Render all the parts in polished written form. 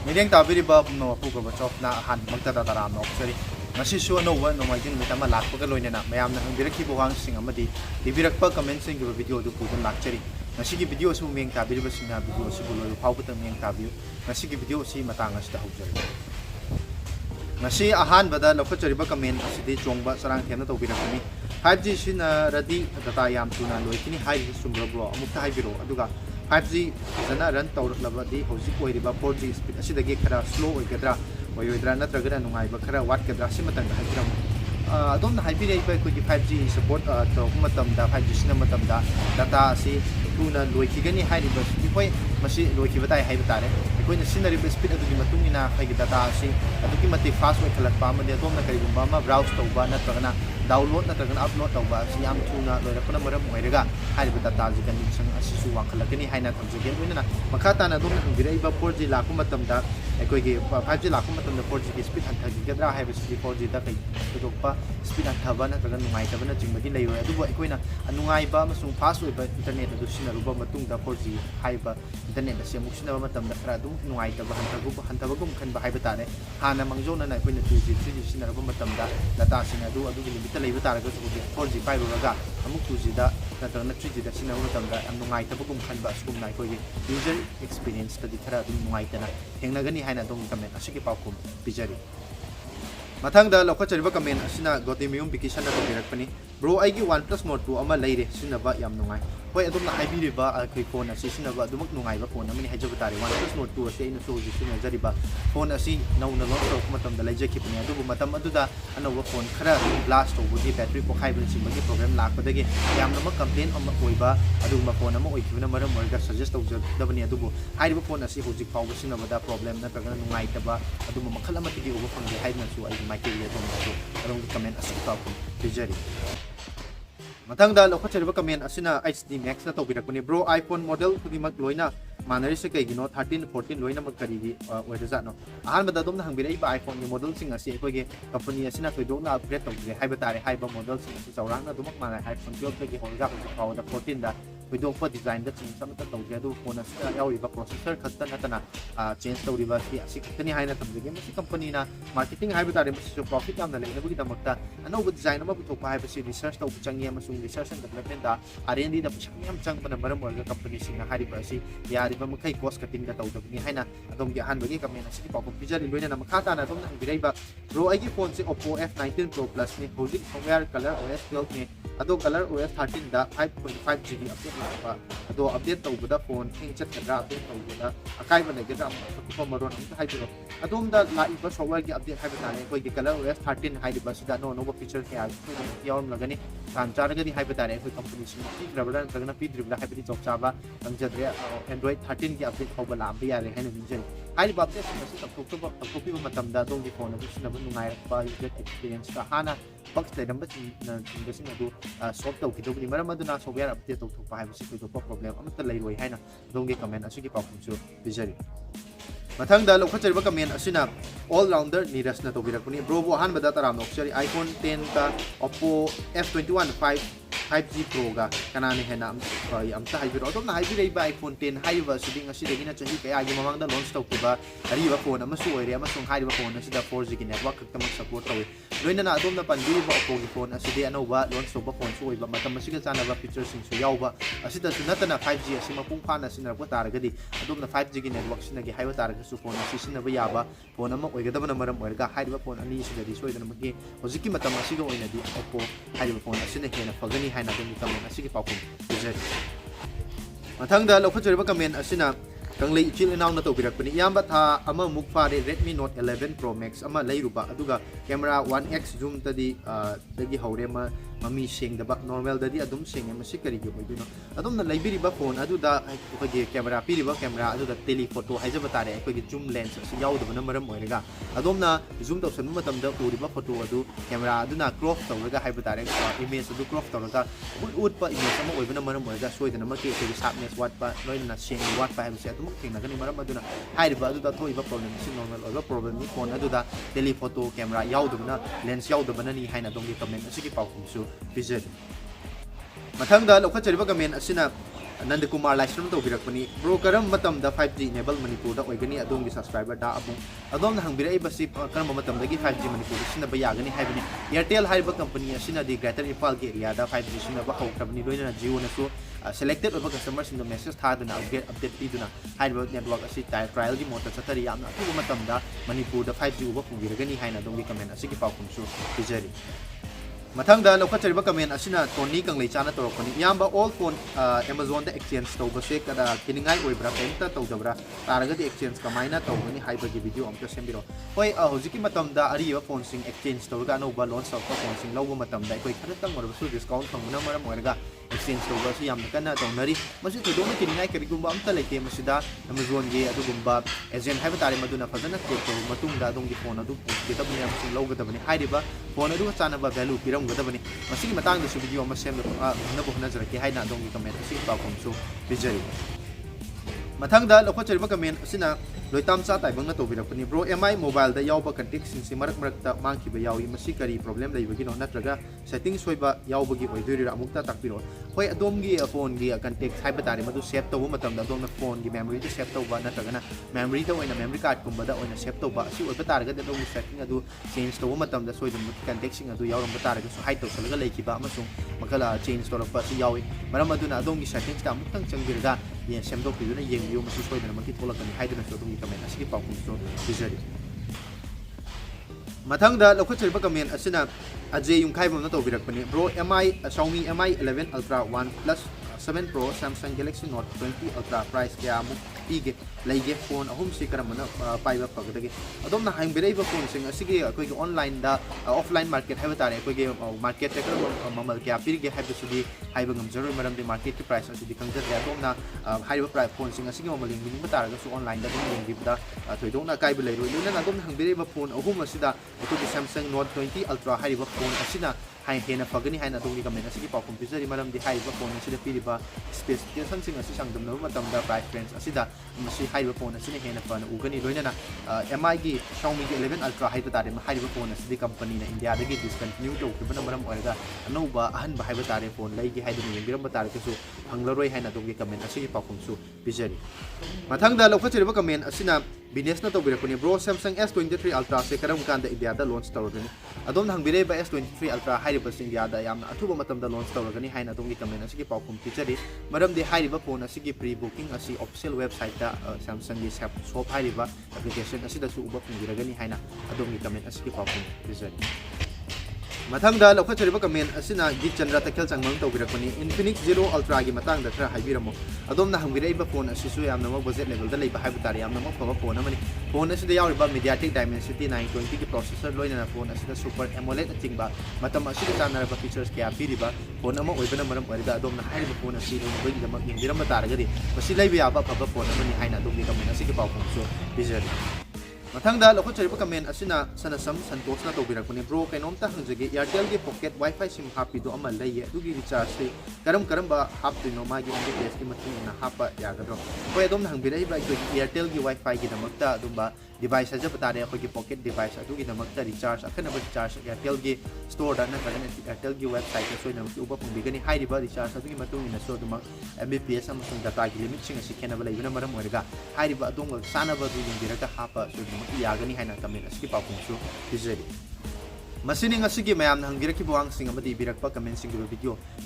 Mideng tabiriba no pugaba chop na han magtada taram no sari ngasi su no wa no mai din mitama lakpa ka loina na mayam na hangbirak ki buhang sing amadi dibirak pa comment sing gi video du pugun lakchari ngasi gi video su meng tabiriba sing na video su bulo phau pa meng tabiu ngasi gi video si matang as da hujari ngasi ahan bada lokachariba comment asidi chongba sarang thena to birak ni 5G sina radi data yam tuna loikini hai sumbro bro amukta hai biro aduga 5G zana run tawraklabadi hojik oiriba 4G speed asidagi khara slow oigadra oidra natragana nungaiba khara wat gadra simatanga haibiram adomna haibirei ba ko 5G support to matamda 5G sina matamda data asi tuna loikigani hairiba hoi masi loikibatai haibitare akoina sinariba speed adugi matungina haigi data asi adugi mati fast oi khalakpa amade adomna karigumba ma browse tawba natragana download natragana upload tawba asi yam tuna loirakona maram oiraga hairiba data ji kan sing asisu wangkhalakani haina thamjage loinana makhata na adomna hangiraiba 4G lakku matamda akoigi 5G lakku matamda 4G ki speed hanthagi gadra haiba si 4G da kai tudokpa speed hanthaba natragana nungai tabana jingmadi layo adubo akoina anungaiba amasung fast oiba internet adu sinaruba matungda 4G haiba internet asi amuk sinaba matamda khara adum nungai taba hantabagum khanba haiba tare hana mangjona na akoina 2G 3G sinaruba matamda data sing adu adugi limit laiba taraga 4G paibaga amuk 2G da natragana 3G da sinaruba matamda am nungai tabagum khanba askum na akoigi user experience tadi khara adum nungai tana hengnagani haina dong comment asiki paukum bijari mathangda lokhachariba comment asina gotimium bikishan na tobirakpani bro aigi OnePlus Nord 2 ama leire sinaba yam nungai hoi adumna haibiriba akoi phone asi sinaba adumak nungai ba phone amani hajaba tare OnePlus Nord 2 asi ina soji sinajariba phone asi nauna launch matamda laijakipani adubu matam aduda anoba phone khara blast tawbugi battery ko khaiban simbagi program lakpadagi yamna ma complaint ama oiba aduma phone ama oikibna maram orga suggest tawjadabani adubu haiba phone asi hojik fawba sinaba da problem na tagana nungai taba aduma makhal ama tigi oba phone haidna su ai maike ya tom adum comment asi ka ko bijari mathangda lokhachariba comment asina HD Max na tobirakpani bro iPhone model kudimak loina manari se kaigino 13 14 loina makarigi oidaja no ahanbada domna hangbirei ba iPhone ni model sing asi koige company asina toidona upgrade tawge haiba tare haiba model sing asi chaurangna dumak mana iPhone 12 ke holga ko da 14 da toidokpa design da sing samata tawge adu phone asina yauriba processor khatta natana change tawriba si asi khattani haina tamjege masi company na marketing haiba tare masi profit amna leina bugi damakta anauba design ama buthokpa haiba si research taw changi amasung research and development da R&D da pisham yam chang bana maram orga company sing haiba si yariba makai cost cutting da tawdabni haina adom gi han bagi comment asi ki pakom bijari loina na makhata na adom na biraiba bro aigi phone se Oppo F19 Pro Plus ni hojik software color OS 12 ni ado color OS 13 da 5.5 GB update ba ado update tawbada phone hing chat kadra update tawbada akai ba legeda ko maron am haibiro adom da laiba software gi update haiba tane koi gi color OS 13 haiba sida no feature ke yawm lagani san charagani haiba tane koi company sing ki grabada tagna pi dribla haibidi job chaba tangjadre Android 13 ki update tawba lambi yare haina bijari haiba update masi taptopi ba matamda dong gi phone abu sina ba nungai ba user experience ka hana bugs le damba sing adu solve taw ki dogni maram aduna software update taw thokpa haiba si ko problem amata lairoi haina dong gi comment asigi pakum chu bijari mathangda lokhachariba comment asina all rounder niras na tobirakuni bro bo han bada taram nokchari iPhone 10 ka Oppo F21 5G Pro ga kanani hena amta haibiro adom na haibirei ba iPhone 10 haiba siding asidagi na chahi kaya gi mamangda launch tawkiba ariba phone amasu oire amasung haiba phone asida 4G ki network kaktamak support tawi loina na adom na pandiriba Oppo gi phone asidi anoba launch tawba phone su oiba matam masiga chanaba features sing su yawba asida sunatana 5G asima pung phana sinarpa taragadi adom na 5G ki network sinagi haiba taragadi su phone asi sinaba yaba phone ama oigadabana maram oirga haiba phone ani sidari soidana magi hojiki matam asiga oinadi Oppo haiba phone asina hena fagani haina dum comment asigi pakum bijari mathangda lokhachariba comment asina kanglei ichil inaw na tobirakpani yamba tha ama mukfare Redmi Note 11 Pro Max ama leiruba aduga camera 1x zoom tadi dagi haure ma mami sengdaba normal dadi adum senge masi kari gi boiduno adum na laibiriba phone aduda akogi camera piriba camera aduda telephoto haijaba tare akogi zoom lens asi yaudaba na maram oirega adum na zoom tawsan matamda uriba photo adu camera aduna crop tawraga haiba tare image adu crop tawraga ut pa image ama oibana maram oirega soidana maki akogi sharpness watpa loina seng watpa haibase adum thengna gani maram aduna haiba aduda thoiba problem si normal oiba problem ni phone aduda telephoto camera yaudaba na lens yaudaba na ni haina dongi comment asi ki paukum su bijari mathangda lokhachariba comment asina Nandakumar Livestream tawbirakpani bro karam matamda 5G enable Manipurda oigani adomgi subscriber da abung adomna hangbirei basi karam matamdagi 5G Manipurda sinaba yagani haibani Airtel haiba company asina di Greater Impal ge area da 5G sinaba hawkrabani loina Jio nasu selected oiba customers in the message thaduna update piduna haiba network asi trial gi mota chatari yamna atuba matamda Manipurda 5G uba pungiragani haina adomgi comment asigi paukumsu pijari Mathangda lokachariba comment asina Tony kanglei chana torokoni yamba all phone Amazon da exchange tawbase kada kiningai oibra penta tawdabra taragadi exchange kamaina tawgani haibagi video amta sembiro hoi hojiki matamda ariba phone sing exchange tawga no launch tawka phone sing lawba matamda koi kharatang morbasu discount thanguna maram oirga exchange tawga si yamna kana tawnari masi thudona kiningai karigumba amta leite masida Amazon ge adugumba agent haiba tare maduna fadana check taw matungda adongi phone adu kitabni amsing lawga dabani haiba phone adu chana ba value piram gadabani masigi matang da video ama sem na bo na jarake haina adongi comment asi paukomsu bijari Mathangda lokachariba comment asina loitam sa taibang na tawbirakpani bro MI mobile da yawba contact sing si marak ta mangkiba yawi masi kari problem laibagi no natraga settings soiba yawbagi oidurira amukta takpiro hoi adomgi phone gi contact haiba tare madu save tawba matamda adomna phone gi memory da save tawba natraga na memory da oina memory card kumba da oina save tawba asi oiba taraga da adomgi setting adu change tawba matamda soidum contact sing adu yawram taraga so hide tawsalaga leikiba amasung makala change tawrapa si yawi maram aduna adomgi settings ta amutang changbirga yen semdok piduna yengbiyo masi soidana maki tholakani haiduna so adomgi comment asigi paukumsu bijari Mathangda lokachariba comment asina Ajay yung khaibam na tawbirakpani bro Xiaomi Mi 11 Ultra 1 Plus 7 Pro Samsung Galaxy Note 20 Ultra price kaya mo pige laige phone ahum si karamana paiba pagdagi adom na hangbireba phone sing asigi akoi online da offline market haiba tare akoi market te mamal kya pirge haiba sudi haiba ngamjaro maram de market price asidi kangja ya adom na haiba price phone sing asigi mamal ling bataraga su online da dum ling da thoidong na kaiba leiro luna na adom na hangbireba phone ahum asida akoi Samsung Note 20 Ultra haiba phone asina hai hena fagani haina adongi comment asigi paukum pizari maram di haiba phone asida piriba specification sing asi sangdam na matamda price range asida masi haiba phone asina hena fana ugani loina na MI gi Xiaomi gi 11 Ultra haiba tare ma haiba phone asidi company na India dagi discontinue to kibana maram oirga anoba ahan ba haiba tare phone laigi haidu ni biram batare su hanglaroi haina adongi comment asigi paukum su pizari mathangda lokachariba comment asina business na tawbirakpani bro Samsung S23 Ultra se karam kanda India da launch tawragani adom hangbire ba S23 Ultra haiba India da yamna athuba matamda launch tawragani haina adongi comment asigi paukum pizari maram de haiba phone asigi pre booking asi official website da Samsung gi shop haiba application asida su uba pungiragani haina adongi comment asigi paukum pizari Mathangda lokachariba comment asina gi Chandra Takhel changmang tawbirakpani Infinix Zero Ultra gi matang da thra haibiramo adom na hangbireba phone asisu yamna ma budget level da leiba haiba tare yamna ma phaba phone amani phone asida yawriba MediaTek Dimensity 920 gi processor loina na phone asida Super AMOLED achingba matam asida chanaraba features kya piriba phone ama oibana maram oirida adom na haiba phone asi loina bagi damak yengdirama taragadi masi leiba yaba phaba phone amani haina adom gi comment asigi paukum so bizari Mathangda lokachariba comment asina sanasam santos na tawbirakpani bro kainomta hangjage Airtel gi pocket wifi sim hapido amal laiye adugi recharge se karamba haptino magi mbps ki matung na hapa yagadro koi adom hangbirai ba Airtel gi wifi gi damakta adumba device aja batare akoi gi pocket device adugi damakta recharge akana ba recharge Airtel gi store da na kagana Airtel gi website so na uba pumbigani high riba recharge adugi matung ina so duma mbps amasung data gi limit singa sikena ba laibuna maram oirga high riba adong sana ba du yindiraka hapa so yagani haina comment asigi paukumsu bizari Masini ngasigi mayam hangbiraki buang sing amadi birakpa comment sing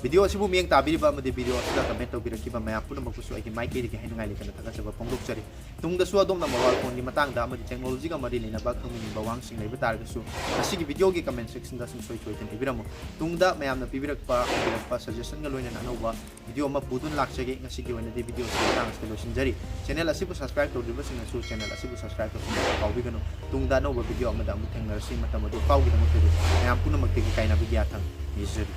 video sibu miyang tabiriba amadi video asida comment tawbiraki ba mayam puna magpusu ay mic kay hainu ngai lekana taga saba pongdok chari tungda su adom na mobile phone ni matang da amadi technology ga mari lena ba khangmi bawang sing leiba targa su asigi video gi comment section da sing soi kan ibiramo tungda mayam na birakpa suggestion ga loina na ba video ma pudun lakchage ngasigi wana de video sing tang skelo sinjari channel asibu subscribe tawdiba sing su channel asibu subscribe tawdiba pawbigano tungda no ba video amada amuteng narsi matamado pawgi na mayam puno magtigi kaina bigyatang miseri